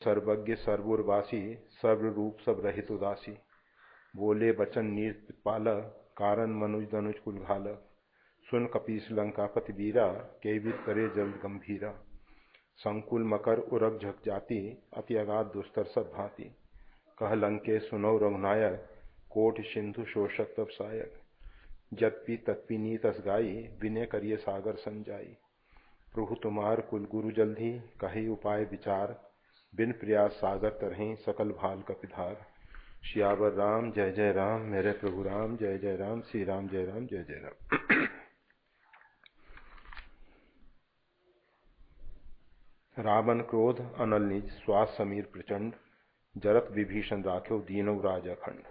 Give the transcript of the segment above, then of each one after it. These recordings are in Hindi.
सर्वज्ञ सर्वोर्वासी सर्वरूप सब रहित उदासी। बोले बचन नीर पाल कारण मनुज दनुज कुल घाल। सुन कपीस लंकापति वीरा केवित करे जल्द गंभीरा। संकुल मकर उरग झक जाति अति अगाध दुस्तर सब भांति। कह लंके सुनो रघुनायक कोट सिंधु शोषक तब सायक। जत्पी तत्पी नीत अस गाई विनय करिय सागर संजाई। प्रभु तुम्हार कुल गुरु जल्दी कही उपाय विचार। बिन प्रयास सागर तरही सकल भाल कपिधार। श्यावर राम जय जय राम मेरे प्रभु राम जय जय राम। श्री राम जय राम जय जय राम। रावण क्रोध अनल निज श्वास समीर प्रचंड। जरत विभीषण राख्यो दीनौ राज अखंड।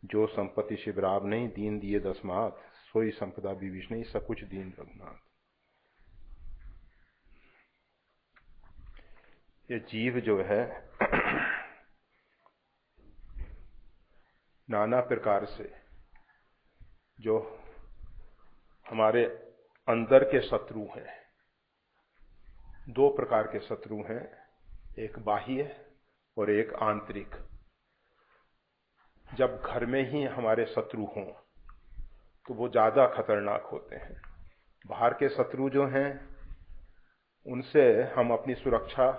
जो संपत्ति शिवराव नहीं दीन दिए दसमात। सोई संपदा विभीषण नहीं सकुच दीन रघुनाथ। ये जीव जो है नाना प्रकार से जो हमारे अंदर के शत्रु हैं, दो प्रकार के शत्रु हैं, एक बाह्य और एक आंतरिक। जब घर में ही हमारे शत्रु हों तो वो ज्यादा खतरनाक होते हैं। बाहर के शत्रु जो हैं उनसे हम अपनी सुरक्षा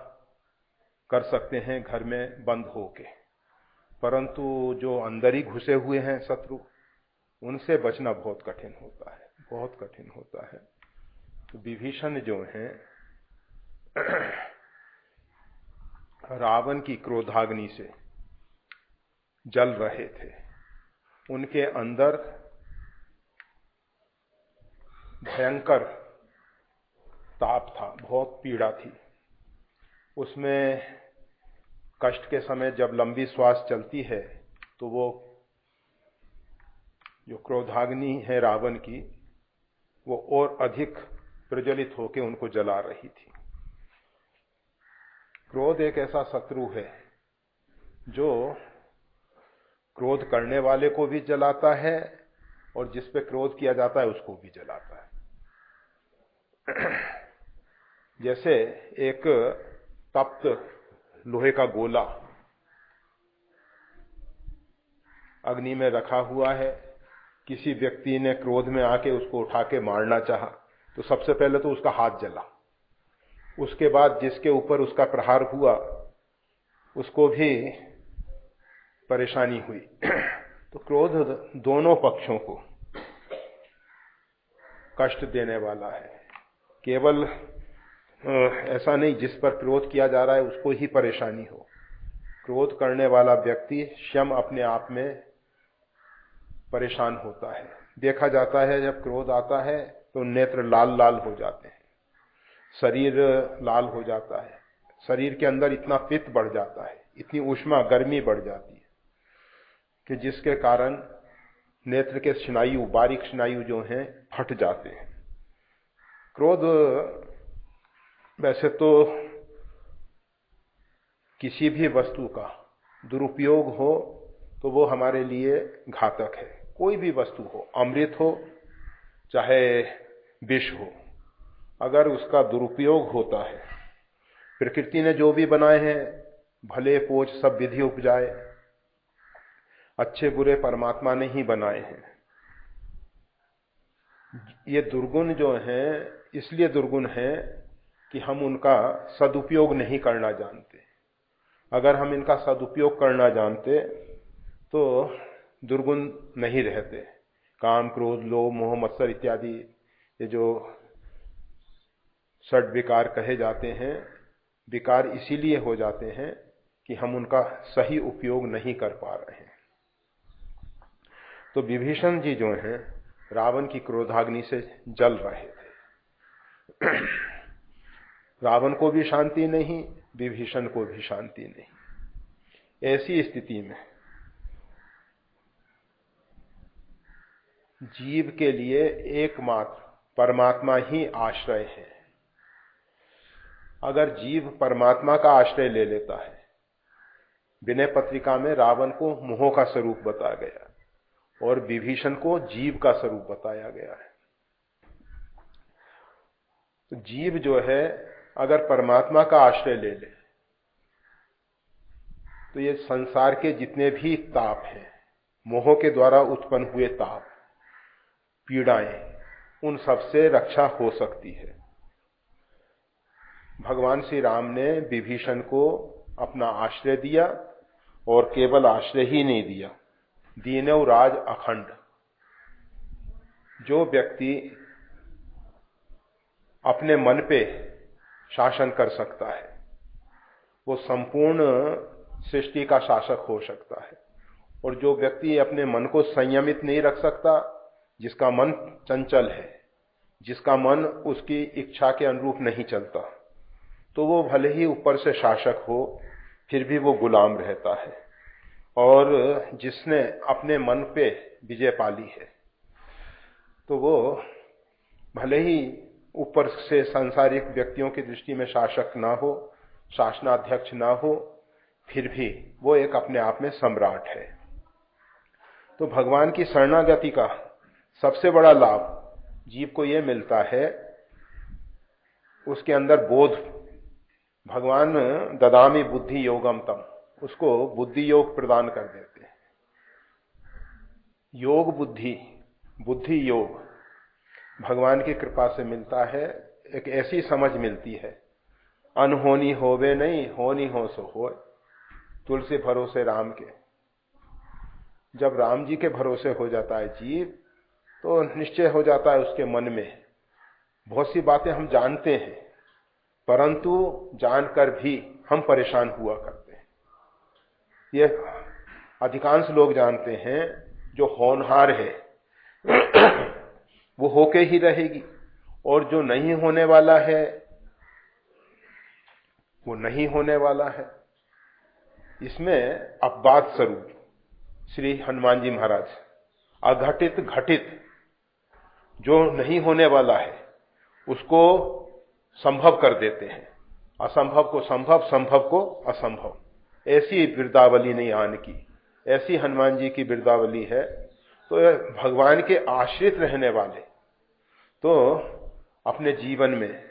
कर सकते हैं घर में बंद होके, परंतु जो अंदर ही घुसे हुए हैं शत्रु उनसे बचना बहुत कठिन होता है, बहुत कठिन होता है। तो विभीषण जो हैं रावण की क्रोधाग्नि से जल रहे थे। उनके अंदर भयंकर ताप था, बहुत पीड़ा थी। उसमें कष्ट के समय जब लंबी श्वास चलती है तो वो जो क्रोधाग्नि है रावण की वो और अधिक प्रज्वलित होकर उनको जला रही थी। क्रोध एक ऐसा शत्रु है जो क्रोध करने वाले को भी जलाता है और जिस पे क्रोध किया जाता है उसको भी जलाता है। जैसे एक तप्त लोहे का गोला अग्नि में रखा हुआ है, किसी व्यक्ति ने क्रोध में आके उसको उठा के मारना चाहा तो सबसे पहले तो उसका हाथ जला, उसके बाद जिसके ऊपर उसका प्रहार हुआ उसको भी परेशानी हुई। तो क्रोध दोनों पक्षों को कष्ट देने वाला है। केवल ऐसा नहीं जिस पर क्रोध किया जा रहा है उसको ही परेशानी हो। क्रोध करने वाला व्यक्ति स्वयं अपने आप में परेशान होता है। देखा जाता है जब क्रोध आता है तो नेत्र लाल लाल हो जाते हैं, शरीर लाल हो जाता है, शरीर के अंदर इतना पित्त बढ़ जाता है, इतनी ऊष्मा गर्मी बढ़ जाती है कि जिसके कारण नेत्र के स्नायु, बारीक स्नायु जो हैं फट जाते हैं। क्रोध वैसे तो किसी भी वस्तु का दुरुपयोग हो तो वो हमारे लिए घातक है। कोई भी वस्तु हो, अमृत हो चाहे विष हो, अगर उसका दुरुपयोग होता है, प्रकृति ने जो भी बनाए हैं भले पोच सब विधि उपजाए, अच्छे बुरे परमात्मा ने ही बनाए हैं। ये दुर्गुण जो हैं इसलिए दुर्गुण हैं कि हम उनका सदुपयोग नहीं करना जानते। अगर हम इनका सदुपयोग करना जानते तो दुर्गुण नहीं रहते। काम क्रोध लोभ मोह मत्सर इत्यादि ये जो षड विकार कहे जाते हैं, विकार इसीलिए हो जाते हैं कि हम उनका सही उपयोग नहीं कर पा रहे हैं। तो विभीषण जी जो हैं रावण की क्रोधाग्नि से जल रहे थे। रावण को भी शांति नहीं, विभीषण को भी शांति नहीं। ऐसी स्थिति में जीव के लिए एकमात्र परमात्मा ही आश्रय है। अगर जीव परमात्मा का आश्रय ले लेता है, विनय पत्रिका में रावण को मोह का स्वरूप बताया गया और विभीषण को जीव का स्वरूप बताया गया है। तो जीव जो है अगर परमात्मा का आश्रय ले ले तो ये संसार के जितने भी ताप हैं, मोह के द्वारा उत्पन्न हुए ताप, पीड़ाएं, उन सब से रक्षा हो सकती है। भगवान श्री राम ने विभीषण को अपना आश्रय दिया, और केवल आश्रय ही नहीं दिया, दीनव राज अखंड। जो व्यक्ति अपने मन पे शासन कर सकता है, वो संपूर्ण सृष्टि का शासक हो सकता है। और जो व्यक्ति अपने मन को संयमित नहीं रख सकता, जिसका मन चंचल है, जिसका मन उसकी इच्छा के अनुरूप नहीं चलता, तो वो भले ही ऊपर से शासक हो, फिर भी वो गुलाम रहता है। और जिसने अपने मन पे विजय पाली है, तो वो भले ही ऊपर से सांसारिक व्यक्तियों की दृष्टि में शासक ना हो, शासनाध्यक्ष ना हो, फिर भी वो एक अपने आप में सम्राट है। तो भगवान की शरणागति का सबसे बड़ा लाभ जीव को ये मिलता है, उसके अंदर बोध। भगवान ददामि बुद्धि योगम तम, उसको बुद्धि योग प्रदान कर देते हैं। योग बुद्धि, बुद्धि योग भगवान की कृपा से मिलता है। एक ऐसी समझ मिलती है, अनहोनी होवे नहीं, होनी हो सो होए, तुलसी भरोसे राम के। जब राम जी के भरोसे हो जाता है जीव, तो निश्चय हो जाता है उसके मन में। बहुत सी बातें हम जानते हैं, परंतु जानकर भी हम परेशान हुआ करते हैं। ये अधिकांश लोग जानते हैं, जो होनहार है वो होके ही रहेगी, और जो नहीं होने वाला है वो नहीं होने वाला है। इसमें अपवाद स्वरूप श्री हनुमान जी महाराज अघटित घटित, जो नहीं होने वाला है उसको संभव कर देते हैं, असंभव को संभव, संभव को असंभव। ऐसी बिरदावली नहीं आन की, ऐसी हनुमान जी की बिरदावली है। तो भगवान के आश्रित रहने वाले तो अपने जीवन में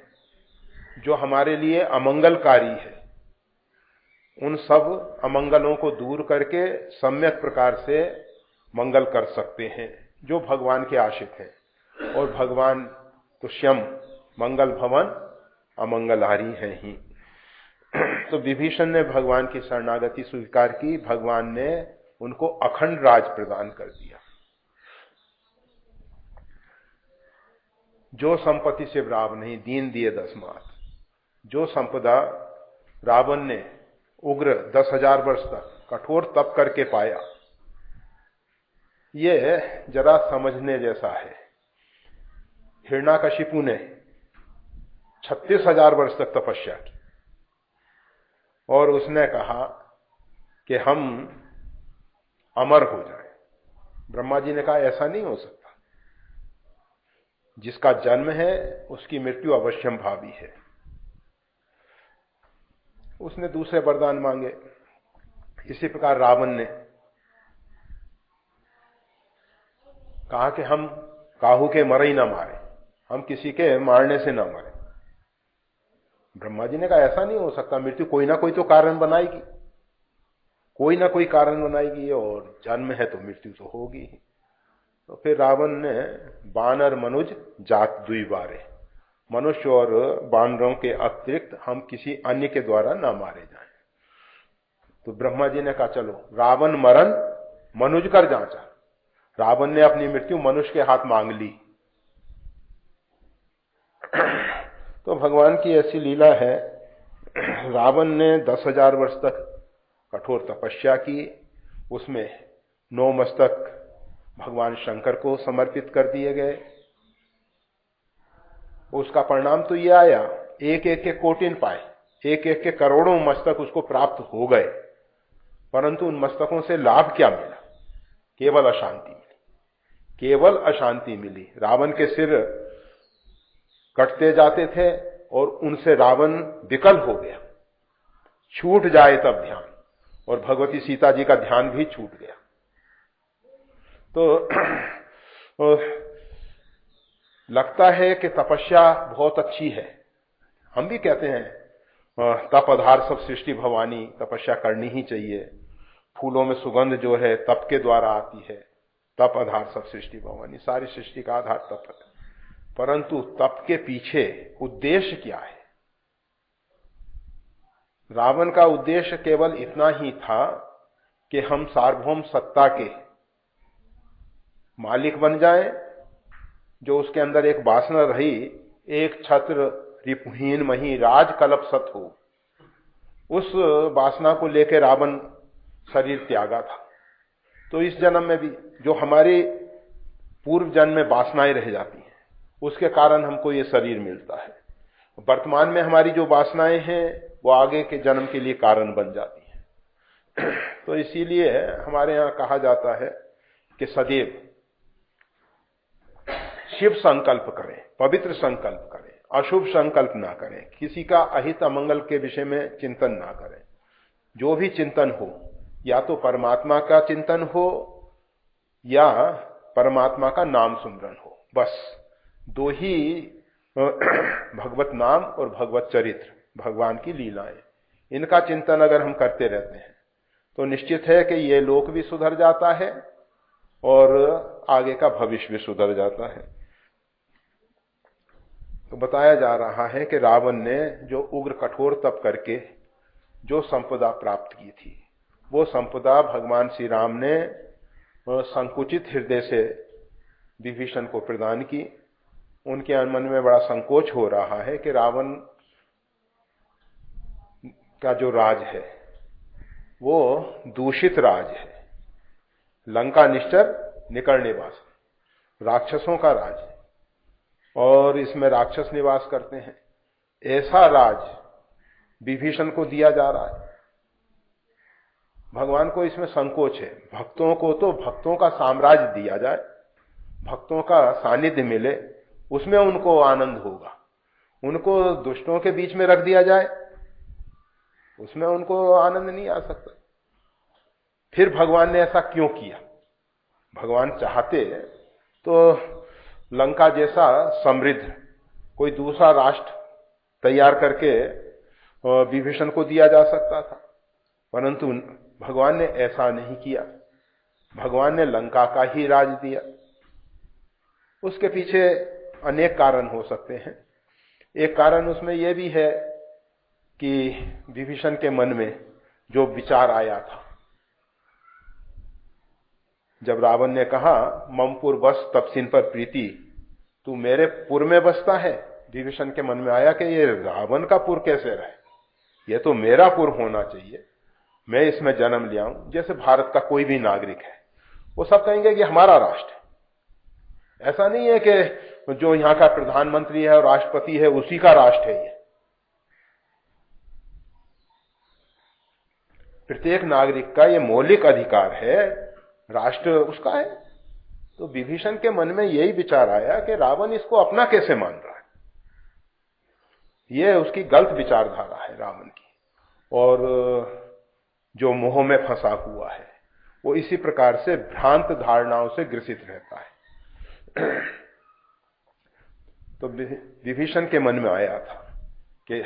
जो हमारे लिए अमंगलकारी है, उन सब अमंगलों को दूर करके सम्यक प्रकार से मंगल कर सकते हैं, जो भगवान के आश्रित हैं। और भगवान तो स्वयं मंगल भवन अमंगलहारी है ही। तो विभीषण ने भगवान की शरणागति स्वीकार की, भगवान ने उनको अखंड राज प्रदान कर दिया। जो संपत्ति से रावण नहीं, दीन दिए 10 मात। जो संपदा रावण ने उग्र 10,000 वर्ष तक कठोर तप करके पाया, ये जरा समझने जैसा है। हिरण्याकशिपु ने 36,000 वर्ष तक तपस्या की, और उसने कहा कि हम अमर हो जाएं। ब्रह्मा जी ने कहा ऐसा नहीं हो सकता, जिसका जन्म है उसकी मृत्यु अवश्यम भावी है। उसने दूसरे वरदान मांगे। इसी प्रकार रावण ने कहा कि हम काहू के मरे ही ना मारे, हम किसी के मारने से ना मरे। ब्रह्मा जी ने कहा ऐसा नहीं हो सकता, मृत्यु कोई ना कोई तो कारण बनाएगी, कोई ना कोई कारण बनाएगी, और जन्म है तो मृत्यु तो होगी ही। तो फिर रावण ने बानर मनुज जात द्विबारे, मनुष्य और बानरों के अतिरिक्त हम किसी अन्य के द्वारा ना मारे जाएं। तो ब्रह्मा जी ने कहा चलो रावण मरण मनुज कर जांचा। रावण ने अपनी मृत्यु मनुष्य के हाथ मांग ली। तो भगवान की ऐसी लीला है। रावण ने 10,000 वर्ष तक कठोर तपस्या की, उसमें 9 मस्तक भगवान शंकर को समर्पित कर दिए गए। उसका परिणाम तो ये आया, एक एक के कोटिन पाए, एक एक के करोड़ों मस्तक उसको प्राप्त हो गए, परंतु उन मस्तकों से लाभ क्या मिला? केवल अशांति मिली, केवल अशांति मिली। रावण के सिर कटते जाते थे और उनसे रावण विकल हो गया। छूट जाए तब ध्यान, और भगवती सीता जी का ध्यान भी छूट गया। तो लगता है कि तपस्या बहुत अच्छी है, हम भी कहते हैं, तप आधार सब सृष्टि भवानी, तपस्या करनी ही चाहिए। फूलों में सुगंध जो है तप के द्वारा आती है, तप आधार सब सृष्टि भवानी, सारी सृष्टि का आधार तप है। परंतु तप के पीछे उद्देश्य क्या है? रावण का उद्देश्य केवल इतना ही था कि हम सार्वभौम सत्ता के मालिक बन जाएं, जो उसके अंदर एक वासना रही, एक छत्र रिपुहीन मही राज कल्प सत हो, उस वासना को लेकर रावण शरीर त्यागा था। तो इस जन्म में भी जो हमारे पूर्व जन्म में वासनाएं रह जाती हैं, उसके कारण हमको ये शरीर मिलता है। वर्तमान में हमारी जो वासनाएं हैं वो आगे के जन्म के लिए कारण बन जाती हैं। तो इसीलिए हमारे यहां कहा जाता है कि सदैव शिव संकल्प करें, पवित्र संकल्प करें, अशुभ संकल्प ना करें, किसी का अहित अमंगल के विषय में चिंतन ना करें। जो भी चिंतन हो, या तो परमात्मा का चिंतन हो या परमात्मा का नाम सुमरन हो, बस दो ही, भगवत नाम और भगवत चरित्र, भगवान की लीलाएं, इनका चिंतन अगर हम करते रहते हैं तो निश्चित है कि ये लोक भी सुधर जाता है और आगे का भविष्य भी सुधर जाता है। तो बताया जा रहा है कि रावण ने जो उग्र कठोर तप करके जो संपदा प्राप्त की थी, वो संपदा भगवान श्री राम ने संकुचित हृदय से विभीषण को प्रदान की। उनके मन में बड़ा संकोच हो रहा है कि रावण का जो राज है वो दूषित राज है, लंका निश्चर निकल निवास, राक्षसों का राज है और इसमें राक्षस निवास करते हैं। ऐसा राज विभीषण को दिया जा रहा है। भगवान को इसमें संकोच है। भक्तों को तो भक्तों का साम्राज्य दिया जाए, भक्तों का सानिध्य मिले, उसमें उनको आनंद होगा। उनको दुष्टों के बीच में रख दिया जाए, उसमें उनको आनंद नहीं आ सकता। फिर भगवान ने ऐसा क्यों किया? भगवान चाहते तो लंका जैसा समृद्ध कोई दूसरा राष्ट्र तैयार करके विभीषण को दिया जा सकता था, परंतु भगवान ने ऐसा नहीं किया। भगवान ने लंका का ही राज दिया। उसके पीछे अनेक कारण हो सकते हैं। एक कारण उसमें यह भी है कि विभीषण के मन में जो विचार आया था, जब रावण ने कहा ममपुर बस तपसिन पर प्रीति, तू मेरे पुर में बसता है, विभीषण के मन में आया कि ये रावण का पुर कैसे रहे, ये तो मेरा पुर होना चाहिए, मैं इसमें जन्म लिया हूं। जैसे भारत का कोई भी नागरिक है, वो सब कहेंगे कि हमारा राष्ट्र है। ऐसा नहीं है कि जो यहां का प्रधानमंत्री है और राष्ट्रपति है उसी का राष्ट्र है। ये प्रत्येक नागरिक का ये मौलिक अधिकार है, राष्ट्र उसका है। तो विभीषण के मन में यही विचार आया कि रावण इसको अपना कैसे मान रहा है। ये उसकी गलत विचारधारा है रावण की, और जो मोह में फंसा हुआ है वो इसी प्रकार से भ्रांत धारणाओं से ग्रसित रहता है। तो विभीषण के मन में आया था कि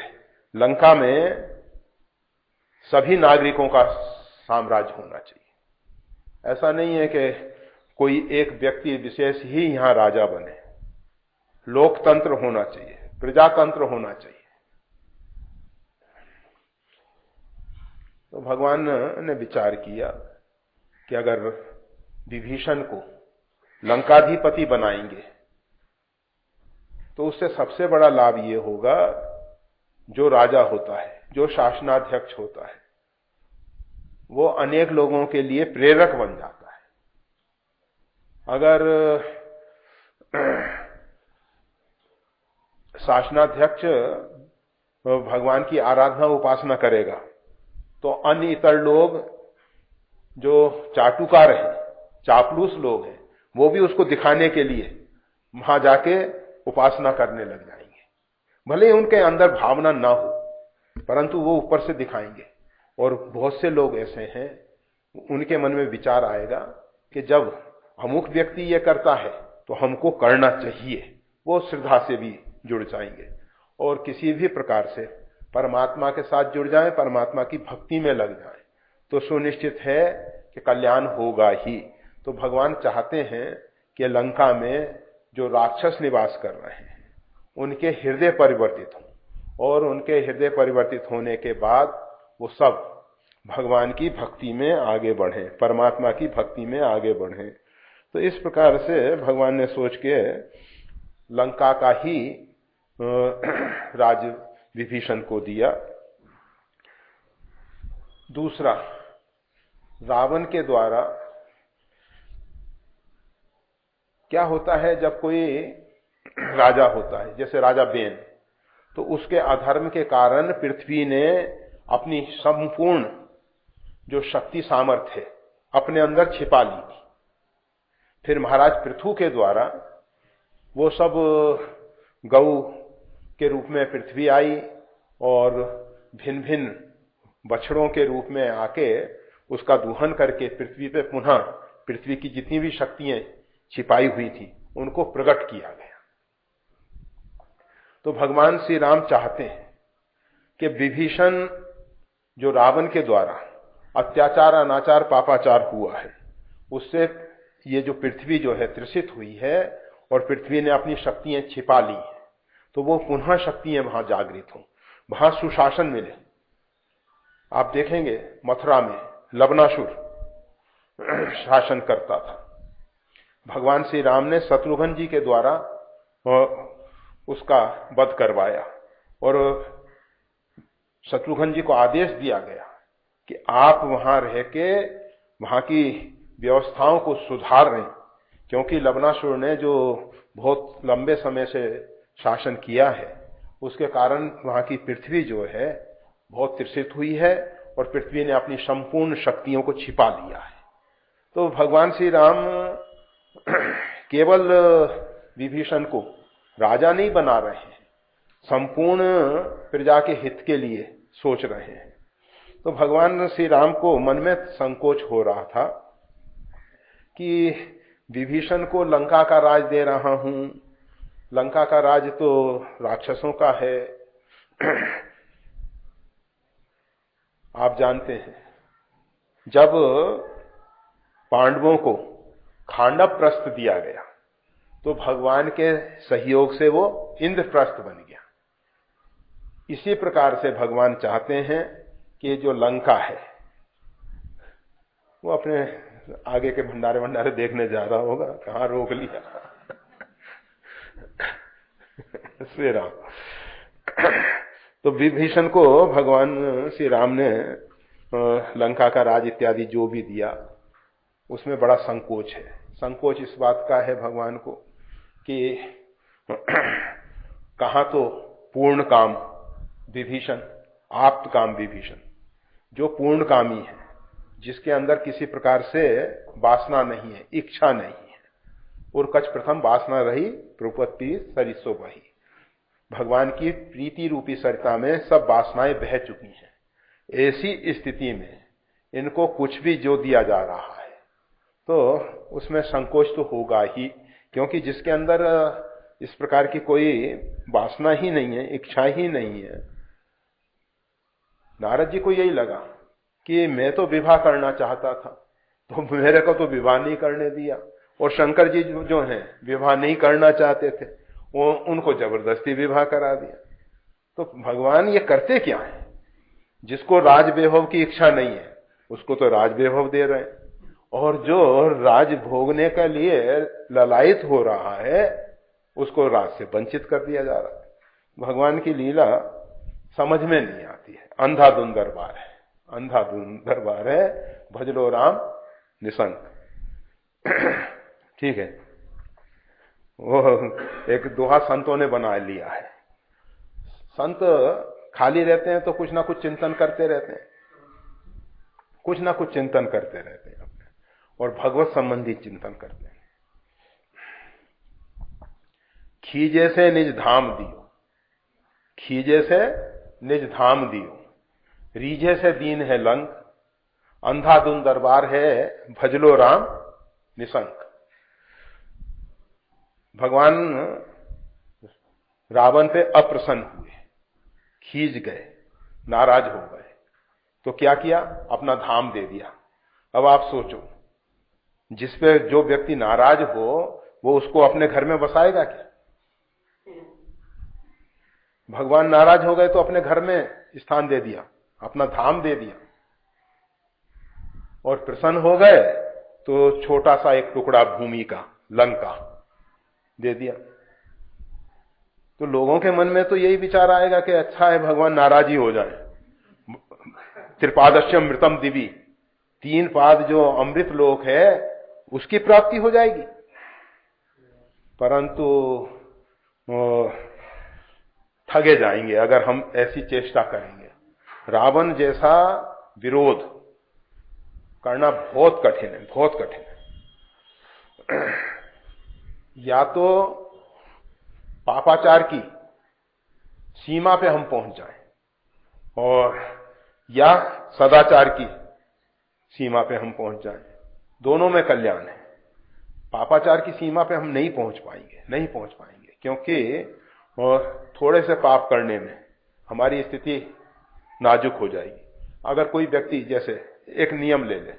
लंका में सभी नागरिकों का साम्राज्य होना चाहिए। ऐसा नहीं है कि कोई एक व्यक्ति विशेष ही यहां राजा बने। लोकतंत्र होना चाहिए, प्रजातंत्र होना चाहिए। तो भगवान ने विचार किया कि अगर विभीषण को लंकाधिपति बनाएंगे तो उससे सबसे बड़ा लाभ ये होगा, जो राजा होता है, जो शासनाध्यक्ष होता है, वो अनेक लोगों के लिए प्रेरक बन जाता है। अगर शासनाध्यक्ष भगवान की आराधना उपासना करेगा तो अन्य इतर लोग जो चाटुकार हैं, चापलूस लोग हैं, वो भी उसको दिखाने के लिए वहां जाके उपासना करने लग जाएंगे। भले ही उनके अंदर भावना ना हो, परंतु वो ऊपर से दिखाएंगे। और बहुत से लोग ऐसे हैं, उनके मन में विचार आएगा कि जब अमुक व्यक्ति ये करता है तो हमको करना चाहिए। वो श्रद्धा से भी जुड़ जाएंगे और किसी भी प्रकार से परमात्मा के साथ जुड़ जाएं, परमात्मा की भक्ति में लग जाएं, तो सुनिश्चित है कि कल्याण होगा ही। तो भगवान चाहते हैं कि लंका में जो राक्षस निवास कर रहे हैं उनके हृदय परिवर्तित हों, और उनके हृदय परिवर्तित होने के बाद वो सब भगवान की भक्ति में आगे बढ़ें, परमात्मा की भक्ति में आगे बढ़ें। तो इस प्रकार से भगवान ने सोच के लंका का ही राज विभीषण को दिया। दूसरा, रावण के द्वारा क्या होता है, जब कोई राजा होता है, जैसे राजा बेन, तो उसके अधर्म के कारण पृथ्वी ने अपनी संपूर्ण जो शक्ति सामर्थ्य अपने अंदर छिपा ली थी। फिर महाराज पृथु के द्वारा वो सब गौ के रूप में पृथ्वी आई और भिन्न भिन्न बछड़ों के रूप में आके उसका दूहन करके पृथ्वी पे पुनः पृथ्वी की जितनी भी शक्तियां छिपाई हुई थी उनको प्रकट किया गया। तो भगवान श्री राम चाहते हैं कि विभीषण जो रावण के द्वारा अत्याचार, अनाचार, पापाचार हुआ है, उससे ये जो पृथ्वी जो है त्रसित हुई है और पृथ्वी ने अपनी शक्तियां छिपा ली है, तो वो पुनः शक्तियां वहां जागृत हों, वहां सुशासन मिले। आप देखेंगे मथुरा में लवणासुर शासन करता था, भगवान श्री राम ने शत्रुघ्न जी के द्वारा उसका वध करवाया और शत्रुघ्न जी को आदेश दिया गया कि आप वहां रह के वहां की व्यवस्थाओं को सुधार रहे, क्योंकि लवणासुर ने जो बहुत लंबे समय से शासन किया है उसके कारण वहां की पृथ्वी जो है बहुत त्रसित हुई है और पृथ्वी ने अपनी संपूर्ण शक्तियों को छिपा लिया है। तो भगवान श्री राम केवल विभीषण को राजा नहीं बना रहे हैं, संपूर्ण प्रजा के हित के लिए सोच रहे हैं। तो भगवान श्री राम को मन में संकोच हो रहा था कि विभीषण को लंका का राज दे रहा हूं, लंका का राज तो राक्षसों का है। आप जानते हैं जब पांडवों को खांडवप्रस्थ दिया गया तो भगवान के सहयोग से वो इंद्रप्रस्थ बन गया। इसी प्रकार से भगवान चाहते हैं कि जो लंका है, वो अपने आगे के भंडारे देखने जा रहा होगा, कहां रोक लिया श्री राम। तो विभीषण को भगवान श्री राम ने लंका का राज इत्यादि जो भी दिया उसमें बड़ा संकोच है। संकोच इस बात का है भगवान को कि कहां तो पूर्ण काम विभीषण, आप्त काम विभीषण, जो पूर्ण कामी है, जिसके अंदर किसी प्रकार से वासना नहीं है, इच्छा नहीं है। उर्कच प्रथम वासना रही, प्रपत्ति सरिसो बही। भगवान की प्रीति रूपी सरिता में सब वासनाएं बह चुकी हैं। ऐसी स्थिति में इनको कुछ भी जो दिया जा रहा है तो उसमें संकोच तो होगा ही, क्योंकि जिसके अंदर इस प्रकार की कोई वासना ही नहीं है, इच्छा ही नहीं है। नारद जी को यही लगा कि मैं तो विवाह करना चाहता था, तो मेरे को तो विवाह नहीं करने दिया, और शंकर जी जो हैं विवाह नहीं करना चाहते थे, वो उनको जबरदस्ती विवाह करा दिया। तो भगवान ये करते क्या है? जिसको राज वैभव की इच्छा नहीं है उसको तो राज वैभव दे रहे हैं, और जो राज भोगने के लिए ललायित हो रहा है उसको राज से वंचित कर दिया जा रहा है। भगवान की लीला समझ में नहीं आती है। अंधाधुंध दरबार है, अंधाधुंध दरबार है, भजलो राम निसंग। ठीक है, वो एक दोहा संतों ने बना लिया है। संत खाली रहते हैं तो कुछ ना कुछ चिंतन करते रहते हैं, कुछ ना कुछ चिंतन करते रहते हैं अपने, और भगवत संबंधी चिंतन करते हैं। खीजे से निज धाम दियो, खीजे से निज धाम दियो, रीझे से दीन है लंक, अंधाधुंध दरबार है भजलो राम निसंक। भगवान रावण पे अप्रसन्न हुए, खींच गए, नाराज हो गए, तो क्या किया, अपना धाम दे दिया। अब आप सोचो, जिस पे जो व्यक्ति नाराज हो वो उसको अपने घर में बसाएगा क्या? भगवान नाराज हो गए तो अपने घर में स्थान दे दिया, अपना धाम दे दिया, और प्रसन्न हो गए तो छोटा सा एक टुकड़ा भूमि का, लंका दे दिया। तो लोगों के मन में तो यही विचार आएगा कि अच्छा है भगवान नाराज ही हो जाए। त्रिपादश्य मृतम दिवी, 3 पाद जो अमृत लोक है उसकी प्राप्ति हो जाएगी। परंतु ठगे जाएंगे अगर हम ऐसी चेष्टा करेंगे। रावण जैसा विरोध करना बहुत कठिन है, बहुत कठिन है। या तो पापाचार की सीमा पे हम पहुंच जाएं, और या सदाचार की सीमा पे हम पहुंच जाएं, दोनों में कल्याण है। पापाचार की सीमा पे हम नहीं पहुंच पाएंगे, नहीं पहुंच पाएंगे, क्योंकि थोड़े से पाप करने में हमारी स्थिति नाजुक हो जाएगी। अगर कोई व्यक्ति, जैसे एक नियम ले ले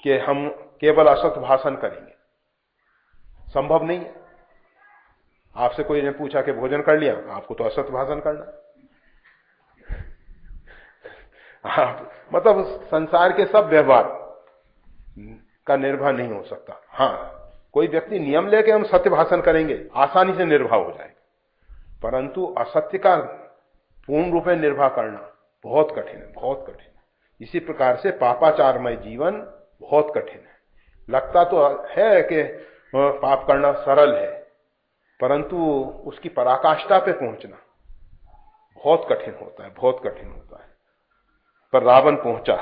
कि हम केवल असत भाषण करेंगे, संभव नहीं है। आपसे कोई ने पूछा कि भोजन कर लिया, आपको तो असत भाषण करना। आप मतलब संसार के सब व्यवहार का निर्वाह नहीं हो सकता। हाँ, कोई व्यक्ति नियम लेके हम सत्य भाषण करेंगे, आसानी से निर्वाह हो जाएगा, परंतु असत्य का पूर्ण रूप में निर्वाह करना बहुत कठिन है, बहुत कठिन है। इसी प्रकार से पापाचारमय जीवन बहुत कठिन है। लगता तो है कि पाप करना सरल है, परंतु उसकी पराकाष्ठा पे पहुंचना बहुत कठिन होता है, बहुत कठिन होता है। पर रावण पहुंचा,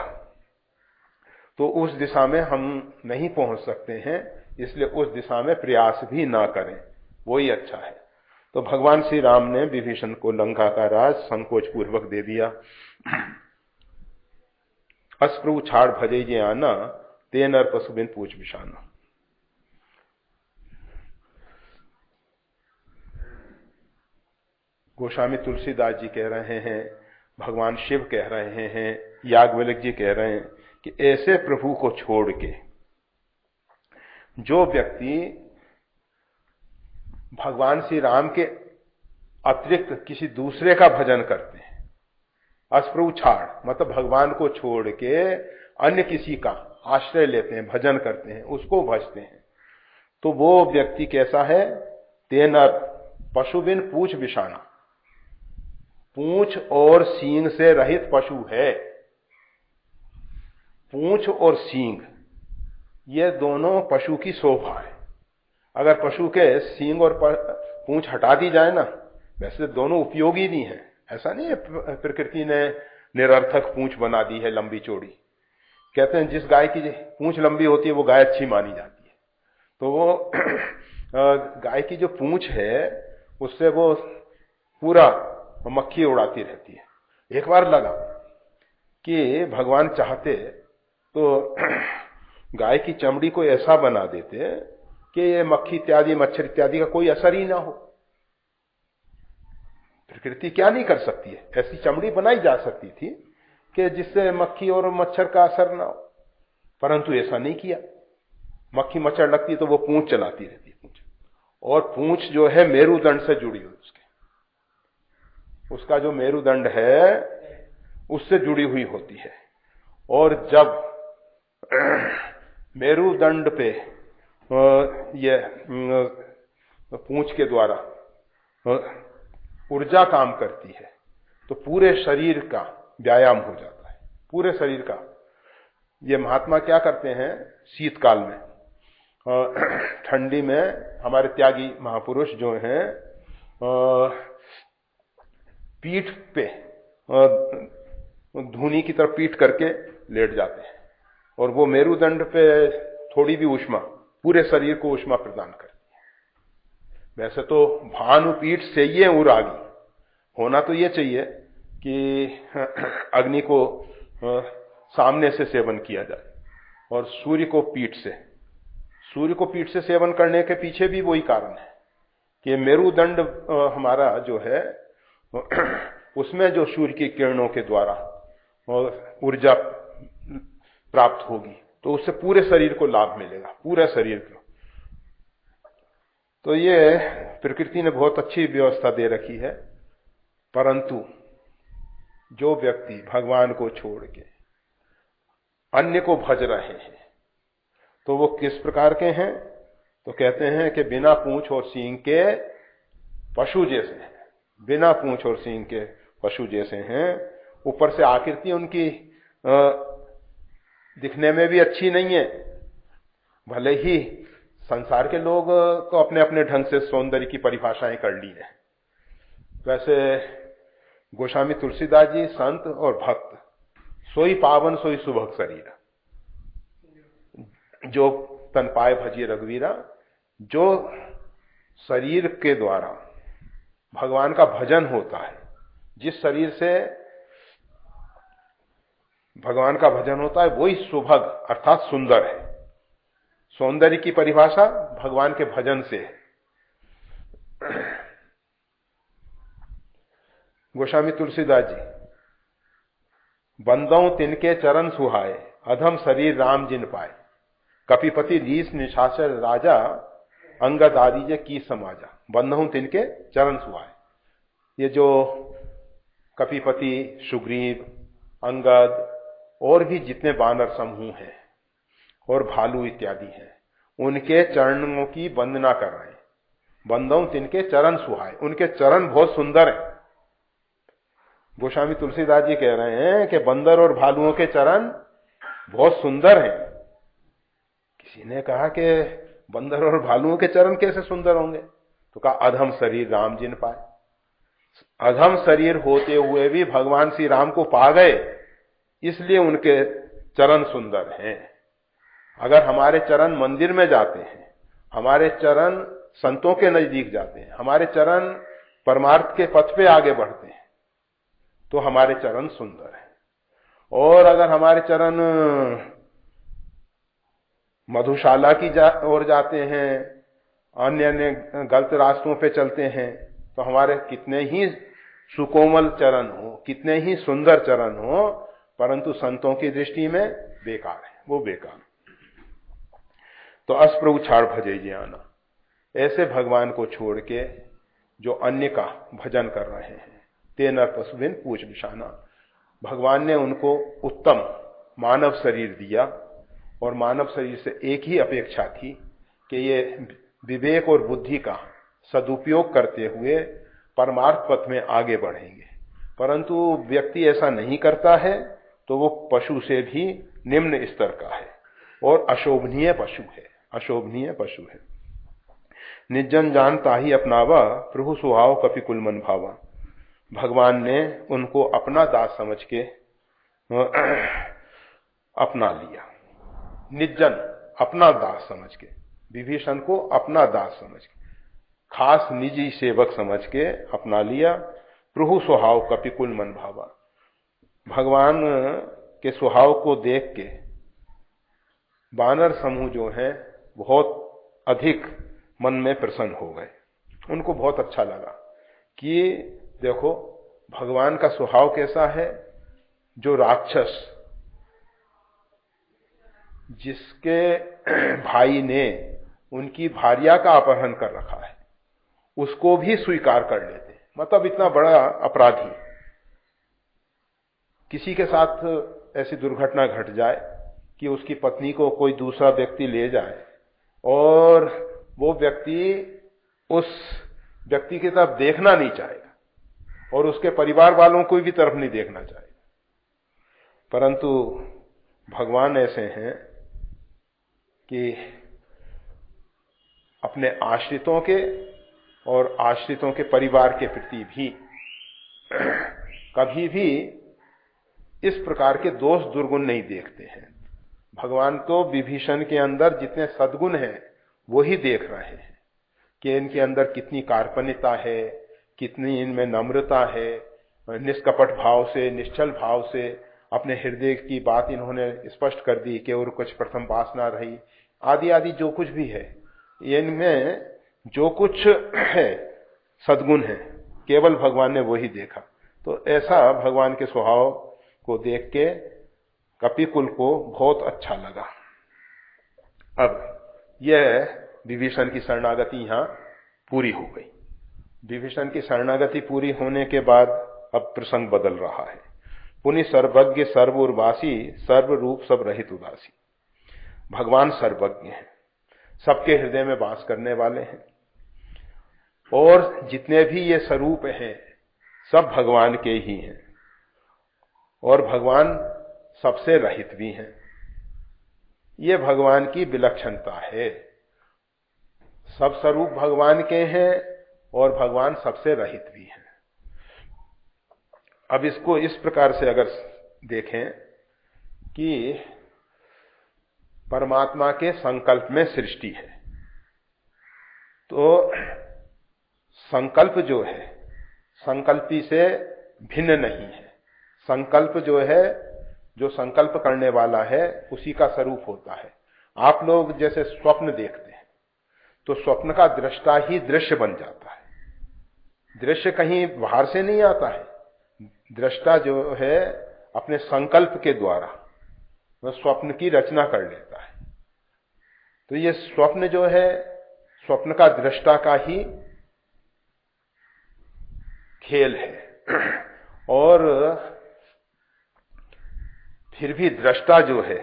तो उस दिशा में हम नहीं पहुंच सकते हैं, इसलिए उस दिशा में प्रयास भी ना करें, वही अच्छा है। तो भगवान श्री राम ने विभीषण को लंका का राज संकोच पूर्वक दे दिया। अस्प्रभु छाड़ भजे जे आना, ते नर पशु बिन पूछ बिछाना। गोस्वामी तुलसीदास जी कह रहे हैं, भगवान शिव कह रहे हैं, याज्ञवल्क्य जी कह रहे हैं कि ऐसे प्रभु को छोड़ के जो व्यक्ति भगवान श्री राम के अतिरिक्त किसी दूसरे का भजन करते हैं, अस्प्रभु छाड़ मतलब भगवान को छोड़ के अन्य किसी का आश्रय लेते हैं, भजन करते हैं, उसको भजते हैं, तो वो व्यक्ति कैसा है? तेनर पशु बिन पूछ बिछाना, पूंछ और सींग से रहित पशु है। पूंछ और सींग ये दोनों पशु की शोभा है। अगर पशु के सींग और पूंछ हटा दी जाए ना, वैसे दोनों उपयोगी नहीं है, ऐसा नहीं है प्रकृति ने निरर्थक पूंछ बना दी है लंबी चौड़ी। कहते हैं जिस गाय की पूंछ लंबी होती है वो गाय अच्छी मानी जाती है। तो वो गाय की जो पूंछ है उससे वो पूरा मक्खी उड़ाती रहती है। एक बार लगा कि भगवान चाहते तो गाय की चमड़ी को ऐसा बना देते कि ये मक्खी इत्यादि, मच्छर इत्यादि का कोई असर ही ना हो। प्रकृति क्या नहीं कर सकती है, ऐसी चमड़ी बनाई जा सकती थी कि जिससे मक्खी और मच्छर का असर ना हो, परंतु ऐसा नहीं किया। मक्खी मच्छर लगती है तो वो पूंछ चलाती रहती है, पूंछ, और पूंछ जो है मेरुदंड से जुड़ी हुई, उसका जो मेरुदंड है उससे जुड़ी हुई होती है। और जब मेरुदंड पे ये पूंछ के द्वारा ऊर्जा काम करती है तो पूरे शरीर का व्यायाम हो जाता है, पूरे शरीर का। ये महात्मा क्या करते हैं शीतकाल में, ठंडी में हमारे त्यागी महापुरुष जो हैं पीठ पे धूनी की तरफ पीठ करके लेट जाते हैं, और वो मेरुदंड पे थोड़ी भी ऊष्मा पूरे शरीर को ऊष्मा प्रदान करती है। वैसे तो भानुपीठ से ये उरागी होना तो ये चाहिए कि अग्नि को सामने से सेवन किया जाए और सूर्य को पीठ से सेवन करने के पीछे भी वही कारण है कि मेरुदंड हमारा जो है उसमें जो सूर्य की किरणों के द्वारा और ऊर्जा प्राप्त होगी तो उससे पूरे शरीर को लाभ मिलेगा, पूरे शरीर को। तो ये प्रकृति ने बहुत अच्छी व्यवस्था दे रखी है। परंतु जो व्यक्ति भगवान को छोड़ के अन्य को भज रहे हैं तो वो किस प्रकार के हैं? तो कहते हैं कि बिना पूंछ और सींग के पशु जैसे हैं, बिना पूंछ और सींग के पशु जैसे हैं। ऊपर से आकृति उनकी दिखने में भी अच्छी नहीं है, भले ही संसार के लोग तो अपने अपने ढंग से सौंदर्य की परिभाषाएं कर ली है। वैसे गोस्वामी तुलसीदास जी संत और भक्त, सोई पावन सोई सुभग शरीर, जो तन पाए भजिए रघुवीरा, जो शरीर के द्वारा भगवान का भजन होता है, जिस शरीर से भगवान का भजन होता है वही सुभग अर्थात सुंदर है। सौंदर्य की परिभाषा भगवान के भजन से है। गोस्वामी तुलसीदास जी, बंदों तिनके चरण सुहाए, अधम शरीर राम जिन पाए, कपिपति रीस निशाचर राजा, अंगद आदि की समाजा। बंदों तिनके चरण सुहाए, ये जो कपिपति, सुग्रीव, अंगद और भी जितने वानर समूह हैं और भालू इत्यादि हैं, उनके चरणों की वंदना कर रहे हैं। बंदों तिनके चरण सुहाए, उनके चरण बहुत सुंदर हैं। गोस्वामी तुलसीदास जी कह रहे हैं कि बंदर और भालुओं के चरण बहुत सुंदर हैं। किसी ने कहा कि बंदर और भालुओं के चरण कैसे सुंदर होंगे? तो कहा अधम शरीर राम जिन पाए, अधम शरीर होते हुए भी भगवान श्री राम को पा गए, इसलिए उनके चरण सुंदर हैं। अगर हमारे चरण मंदिर में जाते हैं, हमारे चरण संतों के नजदीक जाते हैं, हमारे चरण परमार्थ के पथ पे आगे बढ़ते हैं, तो हमारे चरण सुंदर हैं। और अगर हमारे चरण मधुशाला की ओर जाते हैं, अन्य अन्य गलत रास्तों पे चलते हैं, तो हमारे कितने ही सुकोमल चरण हो, कितने ही सुंदर चरण हो, परंतु संतों की दृष्टि में बेकार है, वो बेकार। तो अस्प्रभु छाड़ भजे ज्ञाना, ऐसे भगवान को छोड़ के जो अन्य का भजन कर रहे हैं, ते नर पशुबिन पूछ निशाना। भगवान ने उनको उत्तम मानव शरीर दिया और मानव शरीर से एक ही अपेक्षा थी कि ये विवेक और बुद्धि का सदुपयोग करते हुए परमार्थ पथ में आगे बढ़ेंगे। परंतु व्यक्ति ऐसा नहीं करता है तो वो पशु से भी निम्न स्तर का है और अशोभनीय पशु है, अशोभनीय पशु है। निर्जन जानता ही अपनावा, प्रभु सुहाव कपि कुल मन भावा। भगवान ने उनको अपना दास समझ के अपना लिया। निर्जन अपना दास समझ के, विभीषण को अपना दास समझ के, खास निजी सेवक समझ के अपना लिया। प्रभु स्वभाव कपि कुल मन भावा। भगवान के स्वभाव को देख के वानर समूह जो है बहुत अधिक मन में प्रसन्न हो गए। उनको बहुत अच्छा लगा कि देखो भगवान का स्वभाव कैसा है। जो राक्षस, जिसके भाई ने उनकी भार्या का अपहरण कर रखा है, उसको भी स्वीकार कर लेते। मतलब इतना बड़ा अपराधी, किसी के साथ ऐसी दुर्घटना घट जाए कि उसकी पत्नी को कोई दूसरा व्यक्ति ले जाए और वो व्यक्ति उस व्यक्ति की तरफ देखना नहीं चाहेगा और उसके परिवार वालों को भी तरफ नहीं देखना चाहेगा। परंतु भगवान ऐसे हैं कि अपने आश्रितों के और आश्रितों के परिवार के प्रति भी कभी भी इस प्रकार के दोष दुर्गुण नहीं देखते हैं। भगवान तो विभीषण के अंदर जितने सद्गुण हैं वो ही देख रहे हैं कि इनके अंदर कितनी कार्पण्यता है, कितनी इनमें नम्रता है, निष्कपट भाव से, निश्चल भाव से अपने हृदय की बात इन्होंने स्पष्ट कर दी कि और कुछ प्रथम वासना रही, आदि आदि जो कुछ भी है, इनमें जो कुछ है सद्गुण है, केवल भगवान ने वही देखा। तो ऐसा भगवान के स्वभाव को देख के कपिकुल को बहुत अच्छा लगा। अब यह विभीषण की शरणागति यहां पूरी हो गई। विभीषण की शरणागति पूरी होने के बाद अब प्रसंग बदल रहा है। पुनि सर्वज्ञ सर्व उर्वासी सर्व रूप सब रहित उदासी। भगवान सर्वज्ञ हैं, सबके हृदय में वास करने वाले हैं, और जितने भी ये स्वरूप हैं सब भगवान के ही हैं, और भगवान सबसे रहित भी हैं। ये भगवान की विलक्षणता है। सब स्वरूप भगवान के हैं और भगवान सबसे रहित भी हैं। अब इसको इस प्रकार से अगर देखें कि परमात्मा के संकल्प में सृष्टि है, तो संकल्प जो है संकल्पी से भिन्न नहीं है। संकल्प जो है, जो संकल्प करने वाला है उसी का स्वरूप होता है। आप लोग जैसे स्वप्न देखते हैं तो स्वप्न का दृष्टा ही दृश्य बन जाता है। दृश्य कहीं बाहर से नहीं आता है। दृष्टा जो है अपने संकल्प के द्वारा वह स्वप्न की रचना कर लेता है। तो ये स्वप्न जो है स्वप्न का दृष्टा का ही खेल है, और फिर भी दृष्टा जो है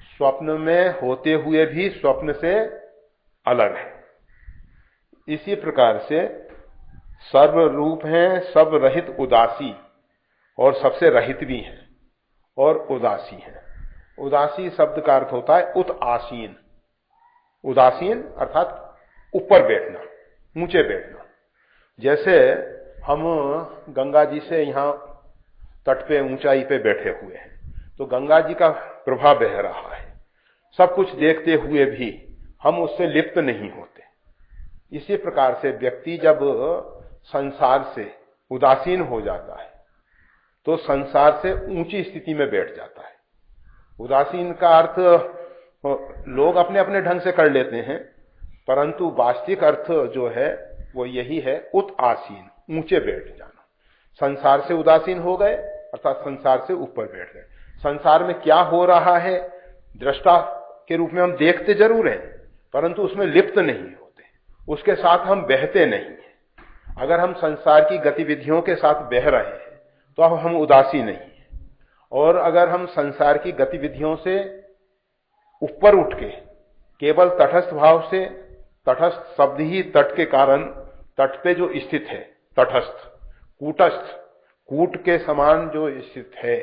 स्वप्न में होते हुए भी स्वप्न से अलग है। इसी प्रकार से सर्व रूप हैं, सब रहित उदासी, और सबसे रहित भी हैं और उदासी हैं। उदासी शब्द का अर्थ होता है उत आसीन। उदासीन अर्थात ऊपर बैठना, ऊंचे बैठना। जैसे हम गंगा जी से यहां तट पे ऊंचाई पे बैठे हुए हैं, तो गंगा जी का प्रभाव बह रहा है, सब कुछ देखते हुए भी हम उससे लिप्त नहीं होते। इसी प्रकार से व्यक्ति जब संसार से उदासीन हो जाता है तो संसार से ऊंची स्थिति में बैठ जाता है। उदासीन का अर्थ लोग अपने अपने ढंग से कर लेते हैं, परंतु वास्तविक अर्थ जो है वो यही है, उत आसीन, ऊंचे बैठ जाना। संसार से उदासीन हो गए अर्थात संसार से ऊपर बैठ गए। संसार में क्या हो रहा है दृष्टा के रूप में हम देखते जरूर हैं, परंतु उसमें लिप्त नहीं होते, उसके साथ हम बहते नहीं हैं। अगर हम संसार की गतिविधियों के साथ बह रहे हैं तो अब हम उदासी नहीं है, और अगर हम संसार की गतिविधियों से ऊपर उठ के केवल तटस्थ भाव से, तटस्थ शब्द ही तट के कारण तट पे जो स्थित है, तटस्थ, कूटस्थ, कूट के समान जो स्थित है।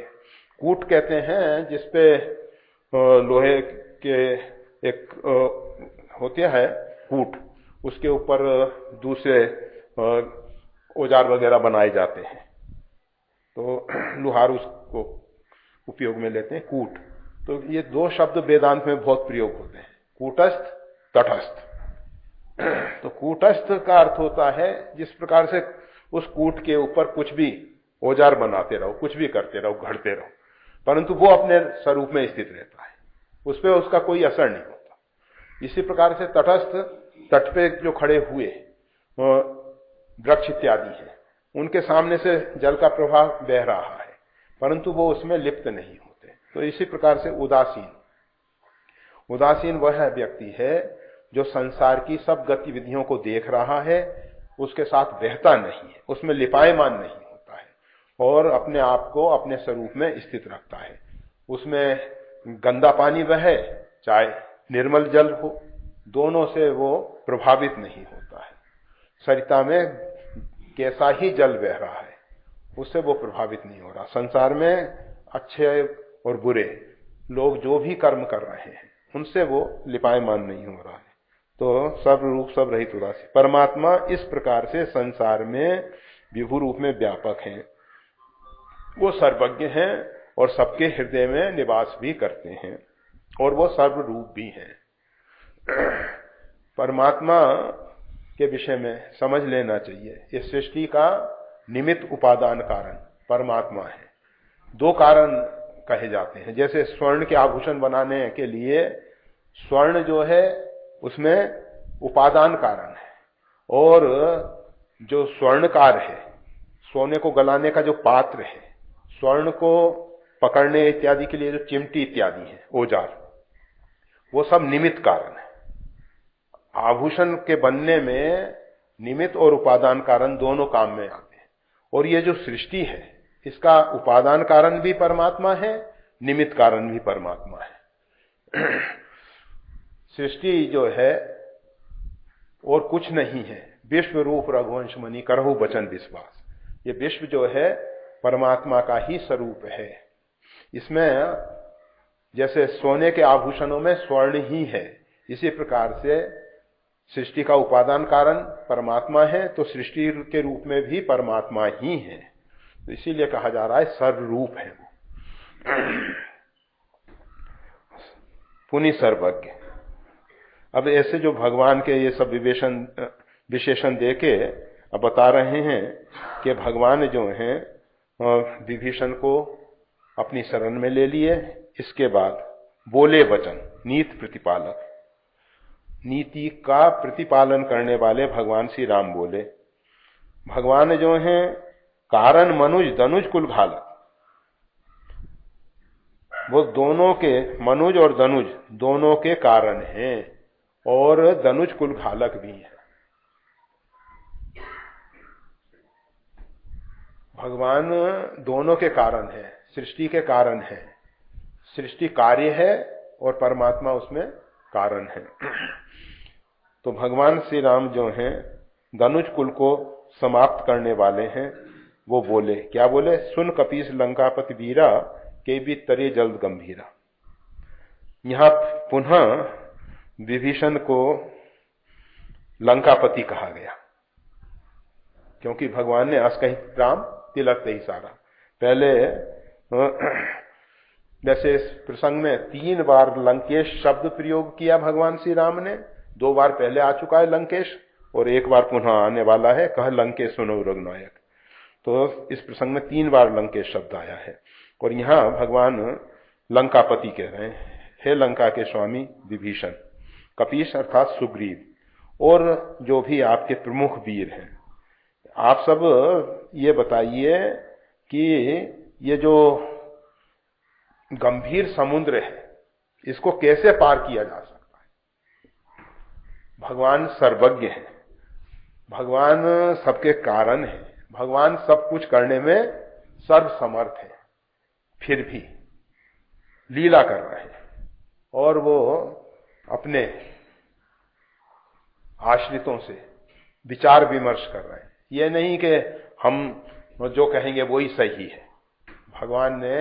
कूट कहते हैं जिसपे लोहे के एक होते हैं कूट, उसके ऊपर दूसरे औजार वगैरह बनाए जाते हैं, तो लुहार उसको उपयोग में लेते हैं, कूट। तो ये दो शब्द वेदांत में बहुत प्रयोग होते हैं, कूटस्थ, तटस्थ। तो कूटस्थ का अर्थ होता है जिस प्रकार से उस कूट के ऊपर कुछ भी औजार बनाते रहो, कुछ भी करते रहो, घड़ते रहो, परंतु वो अपने स्वरूप में स्थित रहता है, उस पर उसका कोई असर नहीं होता। इसी प्रकार से तटस्थ, तट पे जो खड़े हुए वृक्ष इत्यादि हैं, उनके सामने से जल का प्रवाह बह रहा है, परंतु वो उसमें लिप्त नहीं होते। तो इसी प्रकार से उदासीन, उदासीन वह व्यक्ति है जो संसार की सब गतिविधियों को देख रहा है, उसके साथ बहता नहीं है, उसमें लिपायमान नहीं होता है, और अपने आप को अपने स्वरूप में स्थित रखता है। उसमें गंदा पानी बहे चाहे निर्मल जल हो, दोनों से वो प्रभावित नहीं होता है। सरिता में कैसा ही जल बह रहा है उससे वो प्रभावित नहीं हो रहा। संसार में अच्छे और बुरे लोग जो भी कर्म कर रहे हैं उनसे वो लिपायमान नहीं हो रहा है। तो सब रूप सब रहित उदासी। परमात्मा इस प्रकार से संसार में विभु रूप में व्यापक हैं, वो सर्वज्ञ हैं और सबके हृदय में निवास भी करते हैं, और वो सर्वरूप भी हैं। परमात्मा के विषय में समझ लेना चाहिए, इस सृष्टि का निमित्त उपादान कारण परमात्मा है। दो कारण कहे जाते हैं, जैसे स्वर्ण के आभूषण बनाने के लिए स्वर्ण जो है उसमें उपादान कारण है, और जो स्वर्णकार है, सोने को गलाने का जो पात्र है, स्वर्ण को पकड़ने इत्यादि के लिए जो चिमटी इत्यादि है, औजार, वो सब निमित्त कारण है। आभूषण के बनने में निमित्त और उपादान कारण दोनों काम में आते हैं। और ये जो सृष्टि है, इसका उपादान कारण भी परमात्मा है, निमित्त कारण भी परमात्मा है। सृष्टि जो है और कुछ नहीं है, विश्व रूप रघुवंश मणि करहु बचन विश्वास। ये विश्व जो है परमात्मा का ही स्वरूप है। इसमें जैसे सोने के आभूषणों में स्वर्ण ही है, इसी प्रकार से सृष्टि का उपादान कारण परमात्मा है, तो सृष्टि के रूप में भी परमात्मा ही है। तो इसीलिए कहा जा रहा है सर्वरूप है वो, पुनि सर्वज्ञ। अब ऐसे जो भगवान के ये सब विशेषण देके अब बता रहे हैं कि भगवान जो हैं विभीषण को अपनी शरण में ले लिए। इसके बाद बोले वचन, नीति प्रतिपालक, नीति का प्रतिपालन करने वाले भगवान श्री राम बोले। भगवान जो हैं कारण मनुज धनुज कुल घालक, वो दोनों के, मनुज और धनुज दोनों के कारण हैं और धनुज कुल घालक भी हैं। भगवान दोनों के कारण है, सृष्टि के कारण है। सृष्टि कार्य है और परमात्मा उसमें कारण है। तो भगवान श्री राम जो हैं धनुज कुल को समाप्त करने वाले हैं। वो बोले, क्या बोले? सुन कपीस लंकापति वीरा के भी तरे जल्द गंभीरा। यहां पुनः विभीषण को लंकापति कहा गया, क्योंकि भगवान ने असकहित राम तिलक ही सारा। पहले जैसे इस प्रसंग में 3 बार लंकेश शब्द प्रयोग किया भगवान श्री राम ने। 2 बार पहले आ चुका है लंकेश और 1 बार पुनः आने वाला है, कह लंकेश सुनो रघुनायक। तो इस प्रसंग में 3 बार लंकेश शब्द आया है। और यहां भगवान लंकापति कह रहे हैं, हे लंका के स्वामी विभीषण। कपीश अर्थात सुग्रीव, और जो भी आपके प्रमुख वीर हैं, आप सब ये बताइए कि ये जो गंभीर समुद्र है, इसको कैसे पार किया जा सकता है। भगवान सर्वज्ञ है, भगवान सबके कारण है, भगवान सब कुछ करने में सर्वसमर्थ है, फिर भी लीला कर रहे हैं और वो अपने आश्रितों से विचार विमर्श कर रहे हैं। ये नहीं कि हम जो कहेंगे वो ही सही है। भगवान ने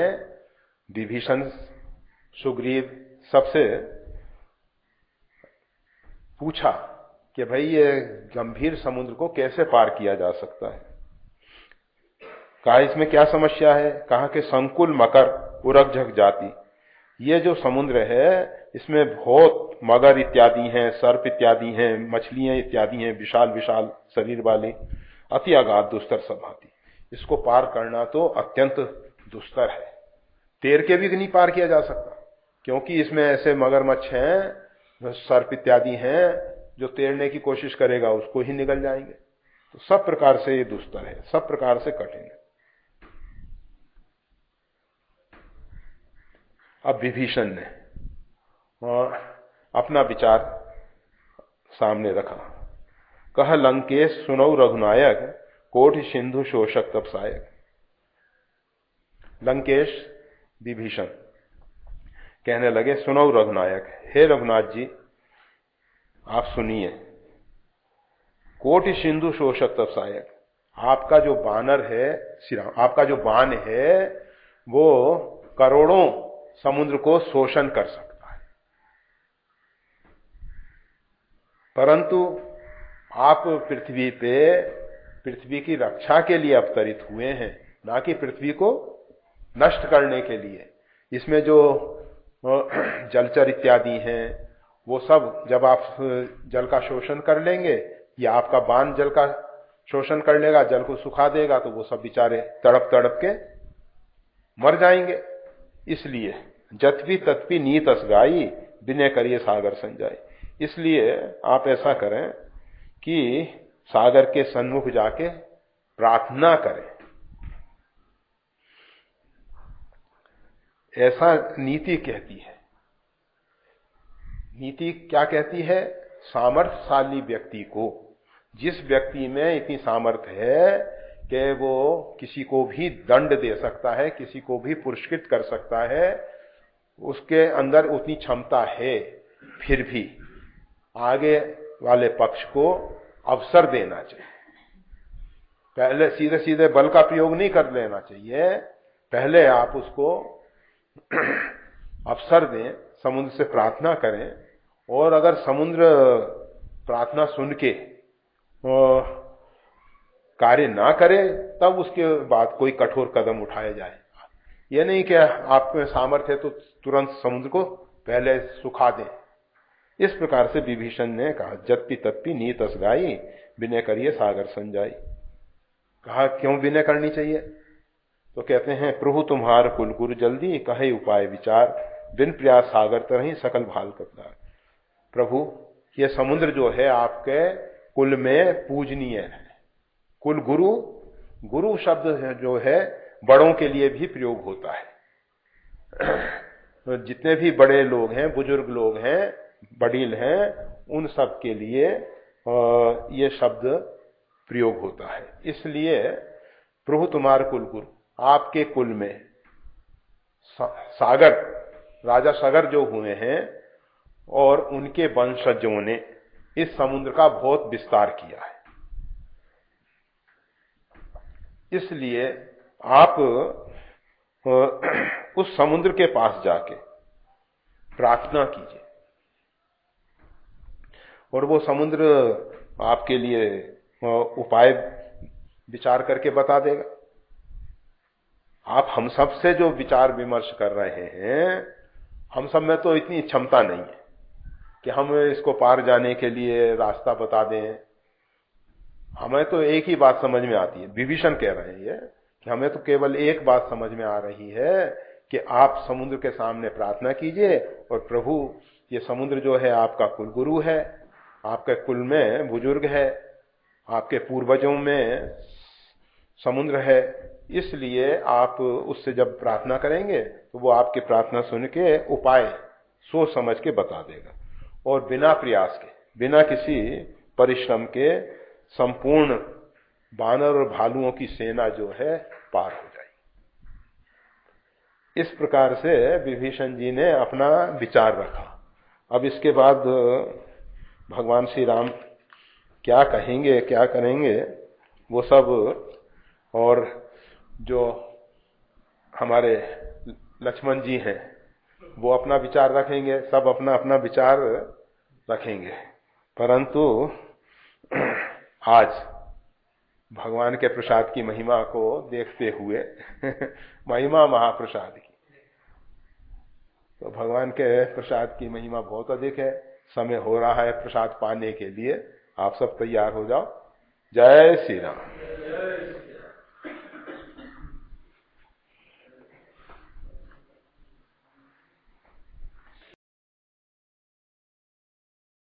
विभीषण, सुग्रीव सबसे पूछा कि भाई ये गंभीर समुद्र को कैसे पार किया जा सकता है। कहा इसमें क्या समस्या है? कहा कि संकुल मकर उरग झक जाती। ये जो समुद्र है इसमें बहुत मगर इत्यादि हैं, सर्प इत्यादि हैं, मछलियां इत्यादि हैं, विशाल विशाल शरीर वाले, अति अगाध दुस्तर सभाती। इसको पार करना तो अत्यंत दुस्तर है, तैर के भी नहीं पार किया जा सकता, क्योंकि इसमें ऐसे मगरमच्छ हैं, सर्प इत्यादि हैं, जो तैरने की कोशिश करेगा उसको ही निगल जाएंगे। तो सब प्रकार से ये दुस्तर है, सब प्रकार से कठिन है। अब विभीषण ने अपना विचार सामने रखा। कह लंकेश सुनौ रघुनायक, कोटि सिंधु शोषक तब सायक। लंकेश विभीषण कहने लगे, सुनौ रघुनायक, हे रघुनाथ जी आप सुनिए। कोटि सिंधु शोषक तब सायक, आपका जो बानर है श्री राम, आपका जो बाण है वो करोड़ों समुद्र को शोषण कर सकता है, परंतु आप पृथ्वी पे पृथ्वी की रक्षा के लिए अवतरित हुए हैं, ना कि पृथ्वी को नष्ट करने के लिए। इसमें जो जलचर इत्यादि हैं वो सब, जब आप जल का शोषण कर लेंगे या आपका बाण जल का शोषण कर लेगा, जल को सुखा देगा, तो वो सब बेचारे तड़प तड़प के मर जाएंगे। इसलिए जतपी तत्पी नीत असगाई, विनय करिए सागर संजाई। इसलिए आप ऐसा करें कि सागर के सन्मुख जाके प्रार्थना करें ऐसा नीति कहती है। नीति क्या कहती है? सामर्थ्यशाली व्यक्ति को, जिस व्यक्ति में इतनी सामर्थ्य है कि वो किसी को भी दंड दे सकता है, किसी को भी पुरस्कृत कर सकता है, उसके अंदर उतनी क्षमता है, फिर भी आगे वाले पक्ष को अवसर देना चाहिए। पहले सीधे सीधे बल का प्रयोग नहीं कर लेना चाहिए, पहले आप उसको अवसर दें, समुद्र से प्रार्थना करें, और अगर समुद्र प्रार्थना सुन के कार्य ना करे तब उसके बाद कोई कठोर कदम उठाया जाए। ये नहीं कि आप में सामर्थ्य है तो तुरंत समुद्र को पहले सुखा दें। इस प्रकार से विभीषण ने कहा, जत्पि तत्पि नीत असगाई, विनय करिए सागर संजाई। कहा क्यों विनय करनी चाहिए? तो कहते हैं, प्रभु तुम्हार कुल गुरु जल्दी, कहे उपाय विचार, बिन प्रयास सागर तरही सकल भाल कपदार। प्रभु ये समुद्र जो है आपके कुल में पूजनीय है। कुल गुरु, गुरु शब्द जो है बड़ों के लिए भी प्रयोग होता है। जितने भी बड़े लोग हैं, बुजुर्ग लोग हैं, बड़ील हैं, उन सब के लिए ये शब्द प्रयोग होता है। इसलिए प्रभु तुम्हार कुल गुरु, आपके कुल में सागर, राजा सागर जो हुए हैं और उनके वंशजों ने इस समुद्र का बहुत विस्तार किया है। इसलिए आप उस समुद्र के पास जाके प्रार्थना कीजिए और वो समुद्र आपके लिए उपाय विचार करके बता देगा। आप हम सब से जो विचार विमर्श कर रहे हैं, हम सब में तो इतनी क्षमता नहीं है कि हम इसको पार जाने के लिए रास्ता बता दें। हमें तो एक ही बात समझ में आती है, विभीषण कह रहे हैं कि हमें तो केवल एक बात समझ में आ रही है कि आप समुद्र के सामने प्रार्थना कीजिए और प्रभु ये समुद्र जो है आपका कुल गुरु है, आपके कुल में बुजुर्ग है, आपके पूर्वजों में समुद्र है, इसलिए आप उससे जब प्रार्थना करेंगे तो वो आपकी प्रार्थना सुन के उपाय सोच समझ के बता देगा और बिना प्रयास के, बिना किसी परिश्रम के संपूर्ण बानर और भालुओं की सेना जो है पार हो जाएगी। इस प्रकार से विभीषण जी ने अपना विचार रखा। अब इसके बाद भगवान श्री राम क्या कहेंगे, क्या करेंगे, वो सब, और जो हमारे लक्ष्मण जी हैं वो अपना विचार रखेंगे, सब अपना अपना विचार रखेंगे। परंतु आज भगवान के प्रसाद की महिमा को देखते हुए महिमा महाप्रसाद की, तो भगवान के प्रसाद की महिमा बहुत अधिक है। समय हो रहा है प्रसाद पाने के लिए, आप सब तैयार हो जाओ। जय श्री राम।